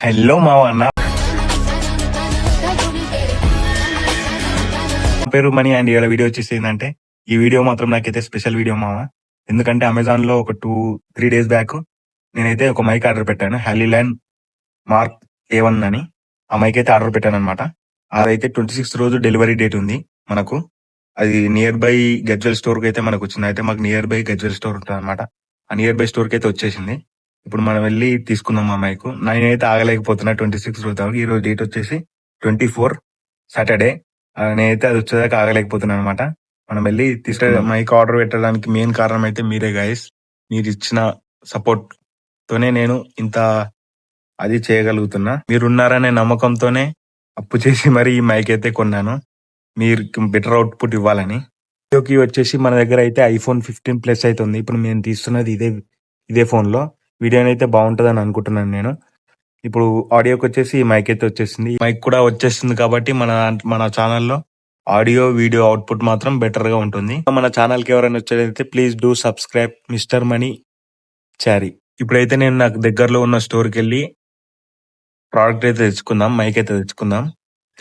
Hello మావా, నా పేరు మనీ అండ్ ఇవాళ వీడియో వచ్చేసి ఏంటంటే, ఈ వీడియో మాత్రం నాకైతే స్పెషల్ వీడియో మావా. ఎందుకంటే అమెజాన్ లో ఒక 2-3 డేస్ బ్యాక్ నేనైతే ఒక మైక్ ఆర్డర్ పెట్టాను, హ్యాలీల్యాండ్ మార్క్ A1 అని. ఆ మైక్ అయితే ఆర్డర్ పెట్టాను అనమాట. అదైతే 26 రోజు డెలివరీ డేట్ ఉంది మనకు. అది నియర్ బై గజ్వెల్ స్టోర్ కి అయితే మనకు వచ్చింది. అయితే మాకు నియర్ బై గజ్వెల్ స్టోర్ ఉంటుంది అనమాట. ఆ నియర్ బై స్టోర్ కి అయితే వచ్చేసింది. ఇప్పుడు మనం వెళ్ళి తీసుకుందాం ఆ మైక్. నేనైతే ఆగలేకపోతున్నా 26 రోజు దాకా. ఈ రోజు డేట్ వచ్చేసి 24 సాటర్డే. నేనైతే అది వచ్చేదాకా ఆగలేకపోతున్నాను అనమాట. మనం వెళ్ళి మైక్ ఆర్డర్ పెట్టడానికి మెయిన్ కారణం అయితే మీరే గైస్. మీరు ఇచ్చిన సపోర్ట్ తోనే నేను ఇంత అది చేయగలుగుతున్నా. మీరున్నారనే నమ్మకంతోనే అప్పు చేసి మరి ఈ మైక్ అయితే కొన్నాను, మీరు బెటర్ అవుట్పుట్ ఇవ్వాలని. వీడియోకి వచ్చేసి మన దగ్గర అయితే ఐఫోన్ 15 ప్లస్ అయితే ఉంది. ఇప్పుడు నేను తీస్తున్నది ఇదే ఫోన్ లో. వీడియో అయితే బాగుంటుందని అనుకుంటున్నాను నేను. ఇప్పుడు ఆడియోకి వచ్చేసి ఈ మైక్ అయితే వచ్చేసింది. ఈ మైక్ కూడా వచ్చేస్తుంది కాబట్టి మన ఛానల్లో ఆడియో వీడియో అవుట్పుట్ మాత్రం బెటర్ గా ఉంటుంది. మన ఛానల్ కి ఎవరైనా వచ్చేదైతే please do subscribe mister Mani Chari. ఇప్పుడైతే నేను నాకు దగ్గరలో ఉన్న స్టోర్కి వెళ్ళి ప్రోడక్ట్ అయితే తెచ్చుకుందాం, మైక్ అయితే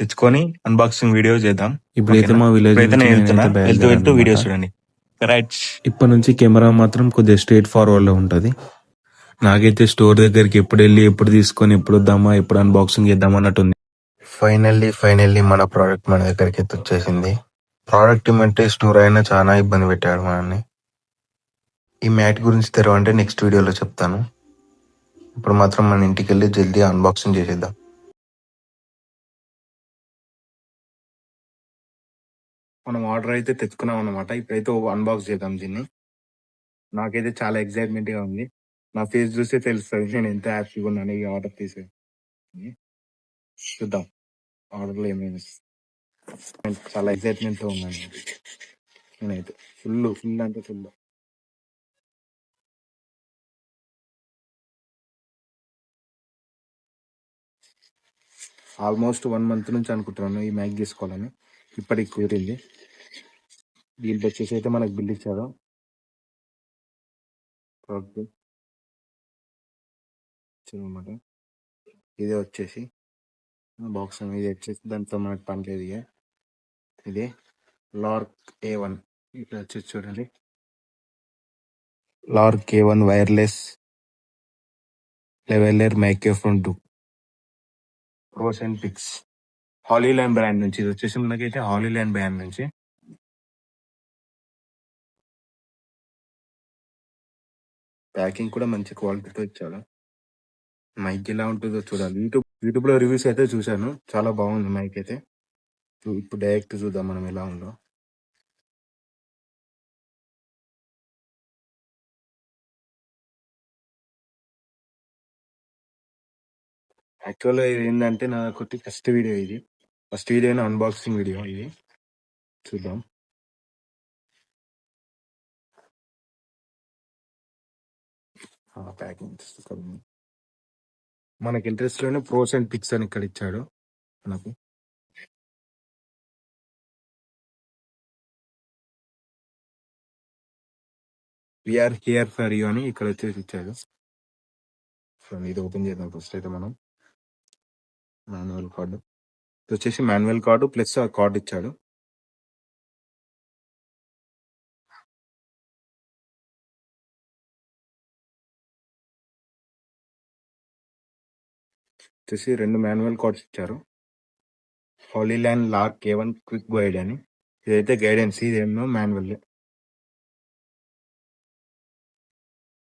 తెచ్చుకొని అన్బాక్సింగ్ వీడియో చేద్దాం. ఇప్పుడైతే మా విలేజ్ ఇప్పుడైతే నేను వెళ్తున్నా, వెళ్తూ బయలుదేరాను వీడియో అన్నమాట. చూడండి. రైట్. ఇప్పటి నుంచి కెమెరా మాత్రం కొద్దిగా స్ట్రేట్ ఫార్వర్డ్ లో ఉంటది. నాకైతే స్టోర్ దగ్గరికి ఎప్పుడు వెళ్ళి ఎప్పుడు తీసుకొని ఎప్పుడు వద్దామా ఎప్పుడు అన్బాక్సింగ్ చేద్దాం అన్నట్టుంది. ఫైనల్లీ మన ప్రోడక్ట్ మన దగ్గరికి అయితే వచ్చేసింది. ప్రోడక్ట్ ఏమంటే స్టోర్ అయినా చాలా ఇబ్బంది పెట్టాడు మనల్ని. ఈ మ్యాట్ గురించి తెరవంటే నెక్స్ట్ వీడియోలో చెప్తాను. ఇప్పుడు మాత్రం మన ఇంటికి వెళ్ళి జల్దీ అన్బాక్సింగ్ చేసేద్దాం. మనం ఆర్డర్ అయితే తెచ్చుకున్నాం అనమాట. ఇప్పుడైతే అన్బాక్స్ చేద్దాం దీన్ని. నాకైతే చాలా ఎక్సైట్మెంట్ గా ఉంది. నా ఫేస్ చూస్తే తెలుస్తుంది నేను ఎంత హ్యాపీగా ఉన్నాను ఈ ఆర్డర్ తీసే. చూద్దాం ఆర్డర్ లో ఏమేమి. చాలా ఎక్సైట్మెంట్ తో ఉన్నాను నేనైతే. ఫుల్ అంటే ఫుల్. ఆల్మోస్ట్ 1 month నుంచి అనుకుంటున్నాను ఈ మైక్ తీసుకోవాలని. ఇప్పటికి కుదిరింది. దీంట్లో వచ్చేసి అయితే మనకు బిల్ ఇచ్చారు. అనమాట ఇదే వచ్చేసి బాక్స్ ఇది వచ్చేసి దాంతో మనకు పనిలేదు. ఇది లార్క్ A1. ఇక్కడ వచ్చేసి చూడండి, Lark A1 wireless lavalier microphone 2 pros and pics. Hollyland brand నుంచి ఇది వచ్చేసి మనకైతే హాలీల్యాండ్ బ్రాండ్ నుంచి. ప్యాకింగ్ కూడా మంచి క్వాలిటీతో ఇచ్చాడు. మైక్ ఎలా ఉంటుందో చూడాలి. యూట్యూబ్ లో రివ్యూస్ అయితే చూశాను, చాలా బాగుంది మైక్ అయితే. ఇప్పుడు డైరెక్ట్ చూద్దాం మనం ఎలా ఉందో. యాక్చువల్గా ఇది ఏంటంటే నాకు ఫస్ట్ వీడియో అన్బాక్సింగ్ వీడియో ఇది. చూద్దాం. ప్యాకింగ్ మనకి ఇంట్రెస్ట్ లోనే ప్రోస్ అండ్ పిక్స్ అని ఇక్కడ ఇచ్చాడు మనకు. వీఆర్ హియర్ ఫర్ యూ అని ఇక్కడ వచ్చేసి ఇచ్చాడు. సో ఇది ఓపెన్ చేద్దాం ఫస్ట్ అయితే మనం. మాన్యువల్ కార్డు ఇది వచ్చేసి మాన్యువల్ కార్డు ప్లస్ ఆ కార్డు ఇచ్చాడు. వచ్చేసి 2 మాన్యువల్ కార్డ్స్ ఇచ్చారు. Hollyland Lark A1 quick guide అని. ఇదైతే గైడెన్స్, ఇదేమో manual.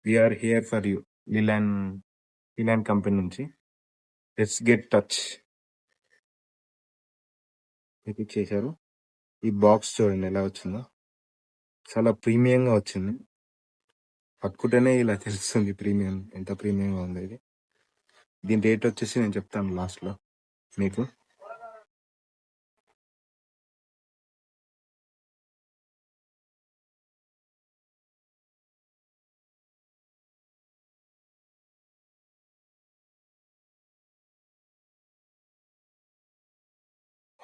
We're here for you Hollyland company నుంచి. లెట్స్ గెట్ టచ్ చేశారు. ఈ బాక్స్ చూడండి ఎలా వచ్చిందో, చాలా ప్రీమియంగా వచ్చింది. పట్టుకుంటేనే ఇలా తెలుస్తుంది ప్రీమియం, ఎంత ప్రీమియంగా ఉంది ఇది. దీని రేట్ వచ్చేసి నేను చెప్తాను లాస్ట్ లో మీకు.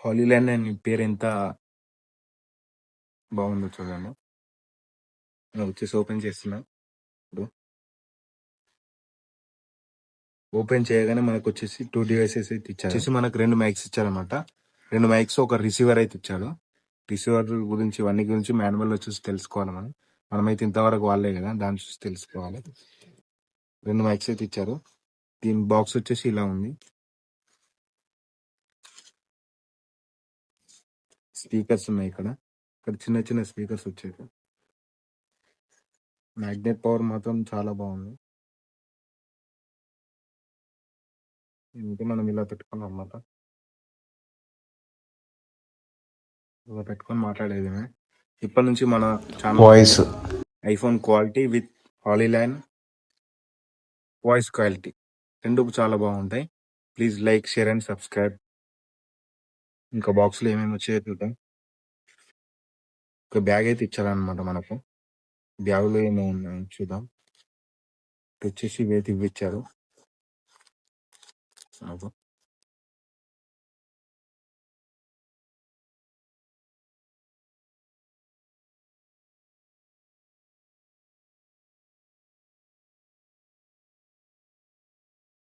హాలీల్యాండ్ అని పేరు ఎంత బాగుందో చూడండి. నేను వచ్చేసి ఓపెన్ చేస్తున్నా. ఇప్పుడు ఓపెన్ చేయగానే మనకు వచ్చేసి 2 డివైసెస్ అయితే ఇచ్చారు. వచ్చేసి మనకు 2 మైక్స్ ఇచ్చారనమాట. 2 మైక్స్, ఒక రిసీవర్ అయితే ఇచ్చాడు. రిసీవర్ గురించి ఇవన్నీ గురించి మాన్యువల్ లో చూసి తెలుసుకోవాలి మనమైతే ఇంతవరకు వాళ్ళే కదా, దాన్ని చూసి తెలుసుకోవాలి. 2 మైక్స్ అయితే ఇచ్చారు. దీని బాక్స్ వచ్చేసి ఇలా ఉంది. స్పీకర్స్ ఉన్నాయి ఇక్కడ చిన్న చిన్న స్పీకర్స్ వచ్చాయి. మ్యాగ్నెట్ పవర్ మాత్రం చాలా బాగుంది. ఇంకా మనం ఇలా పెట్టుకున్నాం అన్నమాట. ఇలా పెట్టుకొని మాట్లాడేది. ఇప్పటి నుంచి మన channel voice iPhone quality with హాలీలైన్ వాయిస్ క్వాలిటీ రెండు చాలా బాగుంటాయి. Please like, share and subscribe. ఇంకా బాక్స్ లో ఏమేమి వచ్చాయో చూద్దాం. ఒక బ్యాగ్ అయితే ఇచ్చారనమాట మనకు. బ్యాగ్ లో ఏమేమి ఉన్నాయో చూద్దాం. వచ్చేసి వేతి ఇచ్చారు నాకు.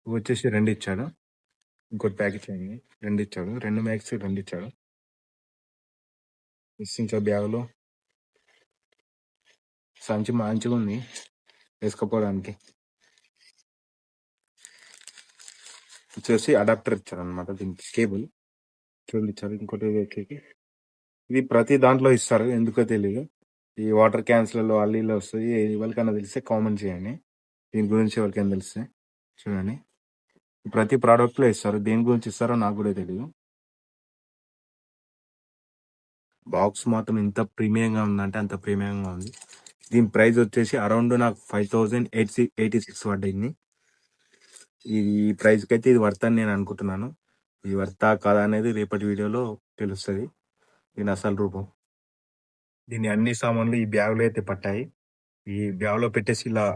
వచ్చేసి 2 ఇచ్చాడు. ఇంకోటి ప్యాకెట్ అయింది. 2 ఇచ్చాడు. 2 మ్యాక్స్ 2 ఇచ్చాడు. ఇంకా బ్యాగ్ లో సంచి మంచిగా ఉంది వేసుకపోవడానికి. వచ్చేసి అడాప్టర్ ఇచ్చారు అనమాట. దీనికి కేబుల్ ఇచ్చారు. ఇంకోటి ఇది ప్రతి దాంట్లో ఇస్తారు, ఎందుకో తెలియదు. ఈ వాటర్ క్యాన్స్ లలో అల్లీలో వస్తుంది. ఎవరికైనా తెలిస్తే కామెంట్ చేయండి. దీని గురించి ఎవరికైనా తెలిస్తే చూడండి. ప్రతి ప్రోడక్ట్ లో ఇస్తారు. దేని గురించి ఇస్తారో నాకు కూడా తెలియదు. బాక్స్ మాత్రం ఎంత ప్రీమియంగా ఉందంటే అంత ప్రీమియంగా ఉంది. దీని ప్రైస్ వచ్చేసి అరౌండ్ నాకు 5086 పడ్డది. ఈ ప్రైస్ కి అయితే ఇది వర్త్ అని నేను అనుకుంటున్నాను. ఇది వర్తా కాదా అనేది రేపటి వీడియోలో తెలుస్తుంది, దీని అసలు రూపం. దీని అన్ని సామాన్లు ఈ బ్యాగ్ లో అయితే పట్టాయి. ఈ బ్యాగ్ లో పెట్టేసి ఇలా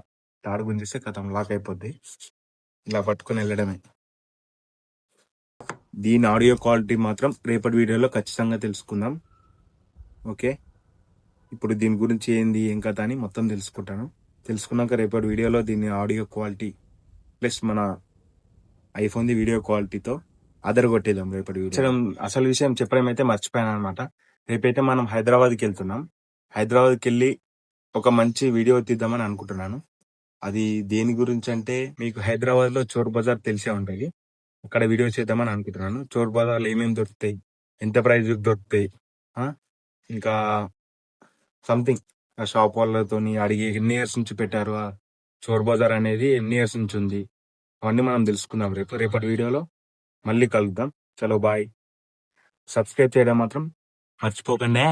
తాడు గుంజిస్తే కథం లాక్ అయిపోద్ది. ఇలా పట్టుకొని వెళ్ళడమే. దీని ఆడియో క్వాలిటీ మాత్రం రేపటి వీడియోలో ఖచ్చితంగా తెలుసుకుందాం. ఓకే, ఇప్పుడు దీని గురించి ఏంది ఏం కథ అని మొత్తం తెలుసుకున్నాక రేపటి వీడియోలో దీని ఆడియో క్వాలిటీ ప్లస్ మన ఐఫోన్ ది వీడియో క్వాలిటీతో అదరగొట్టేద్దాం రేపటి వీడియో. అసలు విషయం చెప్పడం అయితే మర్చిపోయాను అనమాట. రేపైతే మనం హైదరాబాద్కి వెళ్తున్నాం. హైదరాబాద్కి వెళ్ళి ఒక మంచి వీడియో తీద్దామని అనుకుంటున్నాను. అది దేని గురించి అంటే, మీకు హైదరాబాద్ లో చోర్ బజార్ తెలిసే ఉంటుంది. అక్కడ వీడియో చేద్దామని అనుకుంటున్నాను. చోర్ బజార్ లో ఏమేమి దొరుకుతాయి, ఎంత ప్రైస్ దొరుకుతాయి, ఇంకా సంథింగ్ ఆ షాప్ వాళ్ళతో అడిగి ఎన్ని ఇయర్స్ నుంచి పెట్టారు, ఆ చోర్ బజార్ అనేది ఎన్ని ఇయర్స్ నుంచి ఉంది, అవన్నీ మనం తెలుసుకుందాం రేపటి వీడియోలో. మళ్ళీ కలుద్దాం. చలో బాయ్. సబ్స్క్రైబ్ చేయడం మాత్రం మర్చిపోకండి.